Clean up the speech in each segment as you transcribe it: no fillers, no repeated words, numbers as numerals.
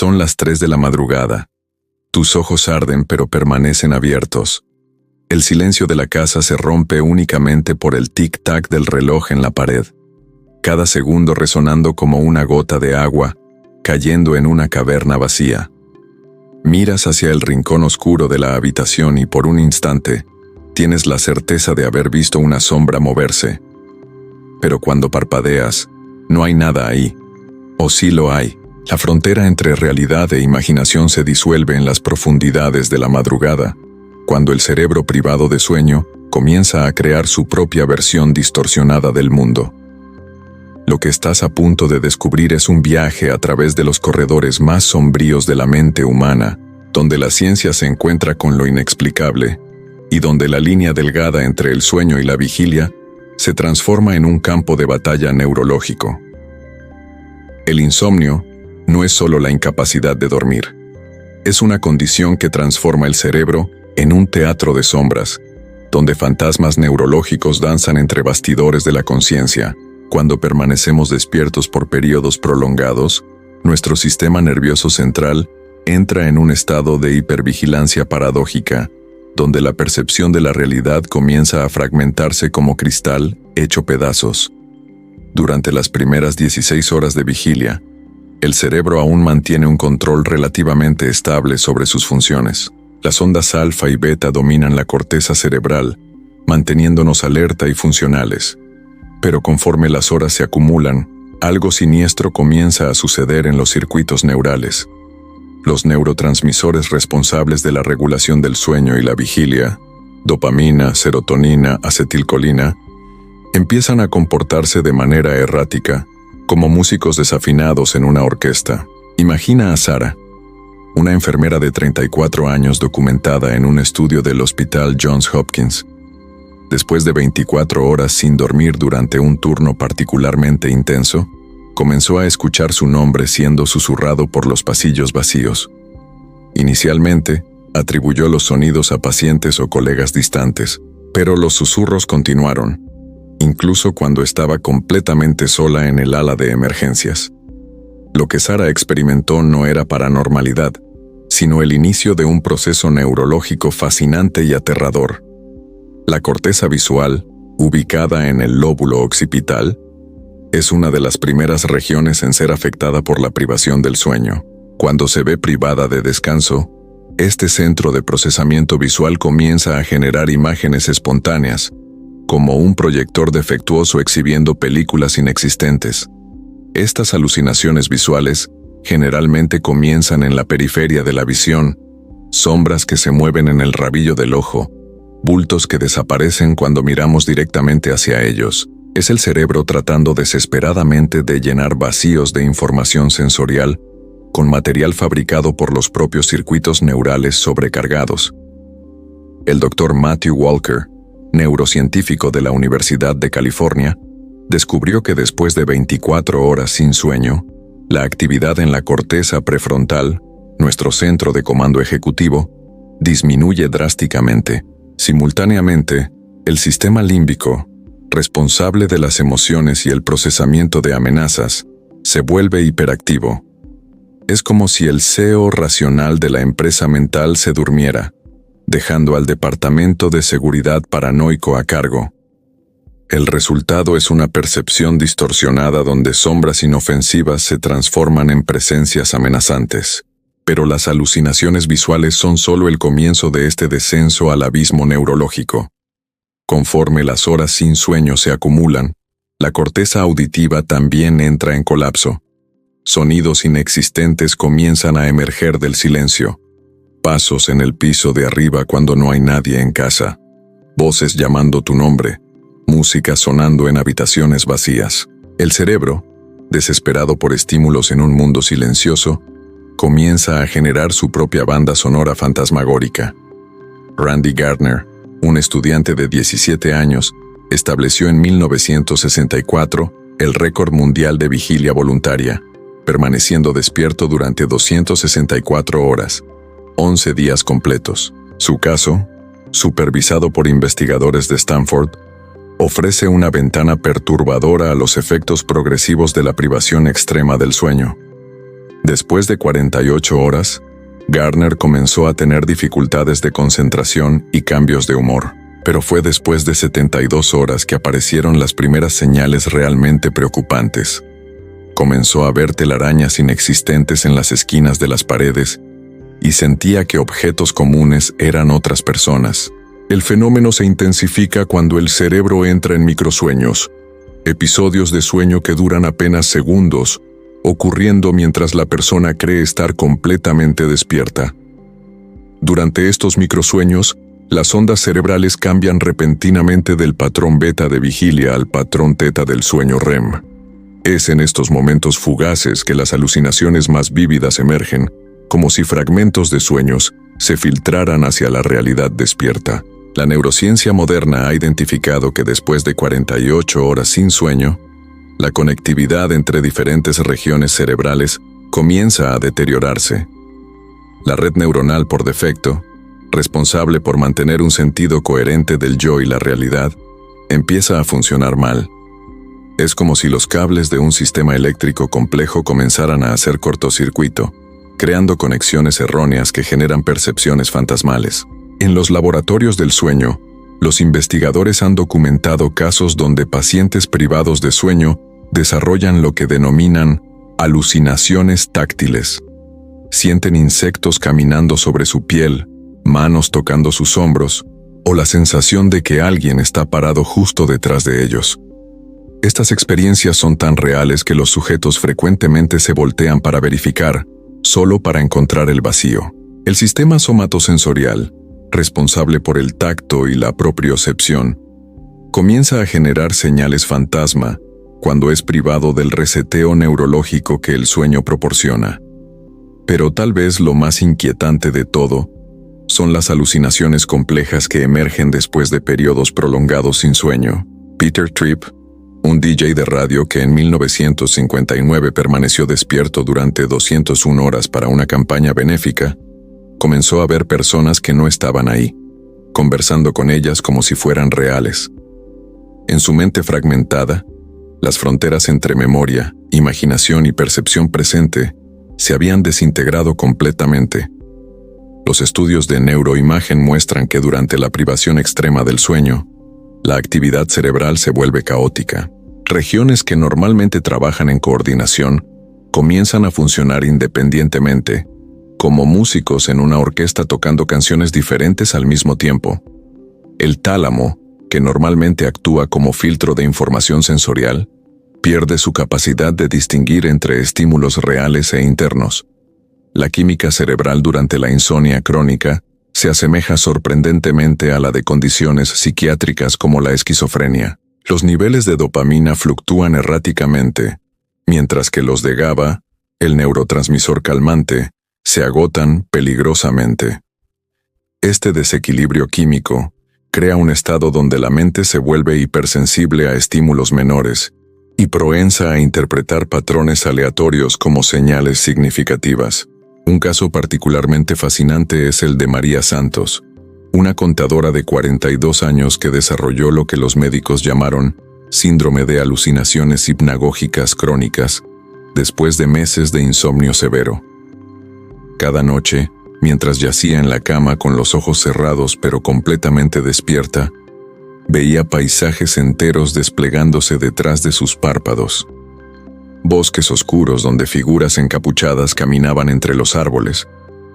Son las 3 de la madrugada. Tus ojos arden pero permanecen abiertos. El silencio de la casa se rompe únicamente por el tic-tac del reloj en la pared, cada segundo resonando como una gota de agua cayendo en una caverna vacía. Miras hacia el rincón oscuro de la habitación y por un instante tienes la certeza de haber visto una sombra moverse. Pero cuando parpadeas, no hay nada ahí. O sí lo hay. La frontera entre realidad e imaginación se disuelve en las profundidades de la madrugada, cuando el cerebro privado de sueño comienza a crear su propia versión distorsionada del mundo. Lo que estás a punto de descubrir es un viaje a través de los corredores más sombríos de la mente humana, donde la ciencia se encuentra con lo inexplicable, y donde la línea delgada entre el sueño y la vigilia se transforma en un campo de batalla neurológico. El insomnio no es solo la incapacidad de dormir. Es una condición que transforma el cerebro en un teatro de sombras, donde fantasmas neurológicos danzan entre bastidores de la conciencia. Cuando permanecemos despiertos por periodos prolongados, nuestro sistema nervioso central entra en un estado de hipervigilancia paradójica, donde la percepción de la realidad comienza a fragmentarse como cristal hecho pedazos. Durante las primeras 16 horas de vigilia, el cerebro aún mantiene un control relativamente estable sobre sus funciones. Las ondas alfa y beta dominan la corteza cerebral, manteniéndonos alerta y funcionales. Pero conforme las horas se acumulan, algo siniestro comienza a suceder en los circuitos neurales. Los neurotransmisores responsables de la regulación del sueño y la vigilia, dopamina, serotonina, acetilcolina, empiezan a comportarse de manera errática, como músicos desafinados en una orquesta. Imagina a Sarah, una enfermera de 34 años documentada en un estudio del Hospital Johns Hopkins. Después de 24 horas sin dormir durante un turno particularmente intenso, comenzó a escuchar su nombre siendo susurrado por los pasillos vacíos. Inicialmente, atribuyó los sonidos a pacientes o colegas distantes, pero los susurros continuaron, incluso cuando estaba completamente sola en el ala de emergencias. Lo que Sarah experimentó no era paranormalidad, sino el inicio de un proceso neurológico fascinante y aterrador. La corteza visual, ubicada en el lóbulo occipital, es una de las primeras regiones en ser afectada por la privación del sueño. Cuando se ve privada de descanso, este centro de procesamiento visual comienza a generar imágenes espontáneas, como un proyector defectuoso exhibiendo películas inexistentes. Estas alucinaciones visuales generalmente comienzan en la periferia de la visión, sombras que se mueven en el rabillo del ojo, bultos que desaparecen cuando miramos directamente hacia ellos. Es el cerebro tratando desesperadamente de llenar vacíos de información sensorial con material fabricado por los propios circuitos neurales sobrecargados. El Dr. Matthew Walker, neurocientífico de la Universidad de California, descubrió que después de 24 horas sin sueño, la actividad en la corteza prefrontal, nuestro centro de comando ejecutivo, disminuye drásticamente. Simultáneamente, el sistema límbico, responsable de las emociones y el procesamiento de amenazas, se vuelve hiperactivo. Es como si el CEO racional de la empresa mental se durmiera, dejando al departamento de seguridad paranoico a cargo. El resultado es una percepción distorsionada donde sombras inofensivas se transforman en presencias amenazantes. Pero las alucinaciones visuales son solo el comienzo de este descenso al abismo neurológico. Conforme las horas sin sueño se acumulan, la corteza auditiva también entra en colapso. Sonidos inexistentes comienzan a emerger del silencio. Pasos en el piso de arriba cuando no hay nadie en casa. Voces llamando tu nombre. Música sonando en habitaciones vacías. El cerebro, desesperado por estímulos en un mundo silencioso, comienza a generar su propia banda sonora fantasmagórica. Randy Gardner, un estudiante de 17 años, estableció en 1964 el récord mundial de vigilia voluntaria, permaneciendo despierto durante 264 horas, 11 días completos. Su caso, supervisado por investigadores de Stanford, ofrece una ventana perturbadora a los efectos progresivos de la privación extrema del sueño. Después de 48 horas, Garner comenzó a tener dificultades de concentración y cambios de humor, pero fue después de 72 horas que aparecieron las primeras señales realmente preocupantes. Comenzó a ver telarañas inexistentes en las esquinas de las paredes y sentía que objetos comunes eran otras personas. El fenómeno se intensifica cuando el cerebro entra en microsueños, episodios de sueño que duran apenas segundos, ocurriendo mientras la persona cree estar completamente despierta. Durante estos microsueños, las ondas cerebrales cambian repentinamente del patrón beta de vigilia al patrón teta del sueño REM. Es en estos momentos fugaces que las alucinaciones más vívidas emergen, como si fragmentos de sueños se filtraran hacia la realidad despierta. La neurociencia moderna ha identificado que después de 48 horas sin sueño, la conectividad entre diferentes regiones cerebrales comienza a deteriorarse. La red neuronal por defecto, responsable por mantener un sentido coherente del yo y la realidad, empieza a funcionar mal. Es como si los cables de un sistema eléctrico complejo comenzaran a hacer cortocircuito, creando conexiones erróneas que generan percepciones fantasmales. En los laboratorios del sueño, los investigadores han documentado casos donde pacientes privados de sueño desarrollan lo que denominan alucinaciones táctiles. Sienten insectos caminando sobre su piel, manos tocando sus hombros, o la sensación de que alguien está parado justo detrás de ellos. Estas experiencias son tan reales que los sujetos frecuentemente se voltean para verificar, solo para encontrar el vacío. El sistema somatosensorial, responsable por el tacto y la propriocepción, comienza a generar señales fantasma cuando es privado del reseteo neurológico que el sueño proporciona. Pero tal vez lo más inquietante de todo son las alucinaciones complejas que emergen después de periodos prolongados sin sueño. Peter Tripp, un DJ de radio que en 1959 permaneció despierto durante 201 horas para una campaña benéfica, comenzó a ver personas que no estaban ahí, conversando con ellas como si fueran reales. En su mente fragmentada, las fronteras entre memoria, imaginación y percepción presente se habían desintegrado completamente. Los estudios de neuroimagen muestran que durante la privación extrema del sueño, la actividad cerebral se vuelve caótica. Regiones que normalmente trabajan en coordinación comienzan a funcionar independientemente, como músicos en una orquesta tocando canciones diferentes al mismo tiempo. El tálamo, que normalmente actúa como filtro de información sensorial, pierde su capacidad de distinguir entre estímulos reales e internos. La química cerebral durante la insomnia crónica se asemeja sorprendentemente a la de condiciones psiquiátricas como la esquizofrenia. Los niveles de dopamina fluctúan erráticamente, mientras que los de GABA, el neurotransmisor calmante, se agotan peligrosamente. Este desequilibrio químico crea un estado donde la mente se vuelve hipersensible a estímulos menores y propensa a interpretar patrones aleatorios como señales significativas. Un caso particularmente fascinante es el de María Santos, una contadora de 42 años que desarrolló lo que los médicos llamaron síndrome de alucinaciones hipnagógicas crónicas, después de meses de insomnio severo. Cada noche, mientras yacía en la cama con los ojos cerrados pero completamente despierta, veía paisajes enteros desplegándose detrás de sus párpados. Bosques oscuros donde figuras encapuchadas caminaban entre los árboles,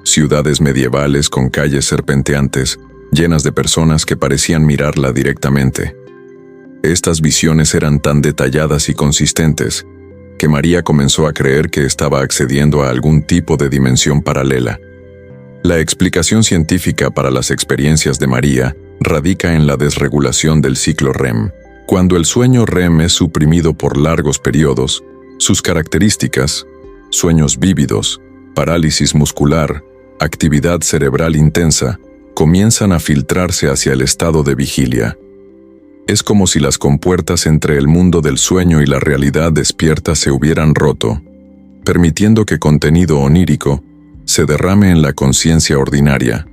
ciudades medievales con calles serpenteantes, llenas de personas que parecían mirarla directamente. Estas visiones eran tan detalladas y consistentes que María comenzó a creer que estaba accediendo a algún tipo de dimensión paralela. La explicación científica para las experiencias de María radica en la desregulación del ciclo REM. Cuando el sueño REM es suprimido por largos periodos, sus características, sueños vívidos, parálisis muscular, actividad cerebral intensa, comienzan a filtrarse hacia el estado de vigilia. Es como si las compuertas entre el mundo del sueño y la realidad despierta se hubieran roto, permitiendo que contenido onírico se derrame en la conciencia ordinaria.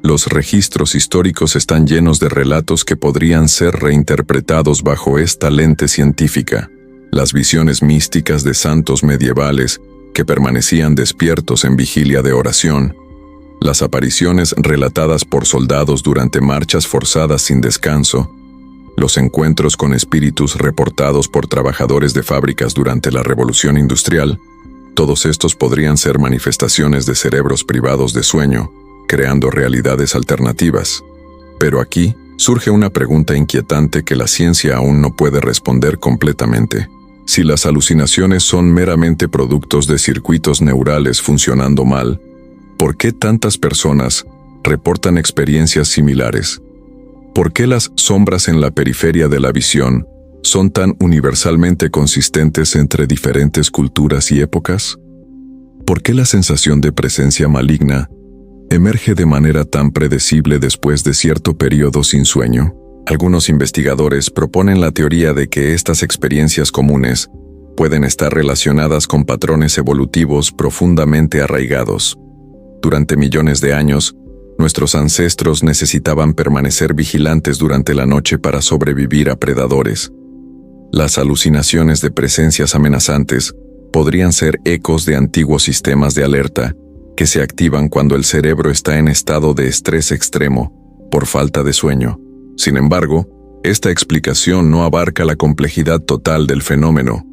Los registros históricos están llenos de relatos que podrían ser reinterpretados bajo esta lente científica. Las visiones místicas de santos medievales que permanecían despiertos en vigilia de oración, las apariciones relatadas por soldados durante marchas forzadas sin descanso, los encuentros con espíritus reportados por trabajadores de fábricas durante la Revolución Industrial, todos estos podrían ser manifestaciones de cerebros privados de sueño, creando realidades alternativas. Pero aquí surge una pregunta inquietante que la ciencia aún no puede responder completamente. Si las alucinaciones son meramente productos de circuitos neurales funcionando mal, ¿por qué tantas personas reportan experiencias similares? ¿Por qué las sombras en la periferia de la visión son tan universalmente consistentes entre diferentes culturas y épocas? ¿Por qué la sensación de presencia maligna emerge de manera tan predecible después de cierto periodo sin sueño? Algunos investigadores proponen la teoría de que estas experiencias comunes pueden estar relacionadas con patrones evolutivos profundamente arraigados. Durante millones de años, nuestros ancestros necesitaban permanecer vigilantes durante la noche para sobrevivir a predadores. Las alucinaciones de presencias amenazantes podrían ser ecos de antiguos sistemas de alerta que se activan cuando el cerebro está en estado de estrés extremo por falta de sueño. Sin embargo, esta explicación no abarca la complejidad total del fenómeno.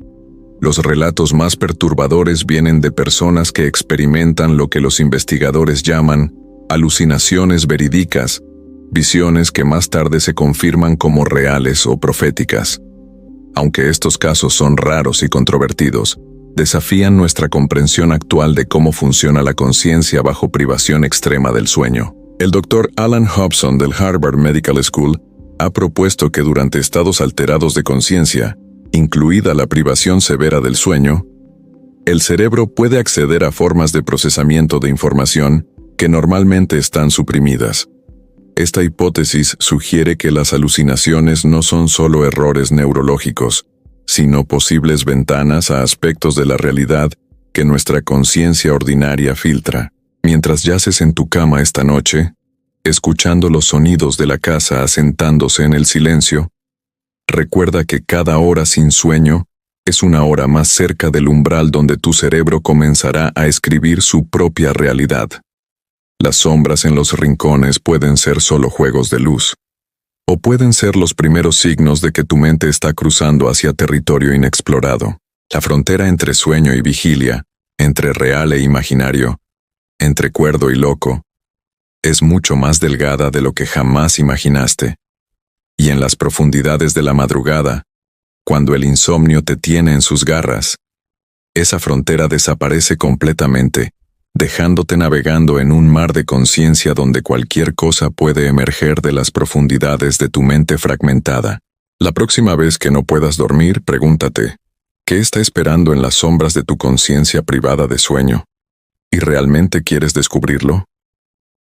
Los relatos más perturbadores vienen de personas que experimentan lo que los investigadores llaman alucinaciones verídicas, visiones que más tarde se confirman como reales o proféticas. Aunque estos casos son raros y controvertidos, desafían nuestra comprensión actual de cómo funciona la conciencia bajo privación extrema del sueño. El Dr. Alan Hobson del Harvard Medical School ha propuesto que durante estados alterados de conciencia, incluida la privación severa del sueño, el cerebro puede acceder a formas de procesamiento de información que normalmente están suprimidas. Esta hipótesis sugiere que las alucinaciones no son solo errores neurológicos, sino posibles ventanas a aspectos de la realidad que nuestra conciencia ordinaria filtra. Mientras yaces en tu cama esta noche, escuchando los sonidos de la casa asentándose en el silencio, recuerda que cada hora sin sueño es una hora más cerca del umbral donde tu cerebro comenzará a escribir su propia realidad. Las sombras en los rincones pueden ser solo juegos de luz, o pueden ser los primeros signos de que tu mente está cruzando hacia territorio inexplorado. La frontera entre sueño y vigilia, entre real e imaginario, entre cuerdo y loco, es mucho más delgada de lo que jamás imaginaste. Y en las profundidades de la madrugada, cuando el insomnio te tiene en sus garras, esa frontera desaparece completamente, dejándote navegando en un mar de conciencia donde cualquier cosa puede emerger de las profundidades de tu mente fragmentada. La próxima vez que no puedas dormir, pregúntate, ¿qué está esperando en las sombras de tu conciencia privada de sueño? ¿Y realmente quieres descubrirlo?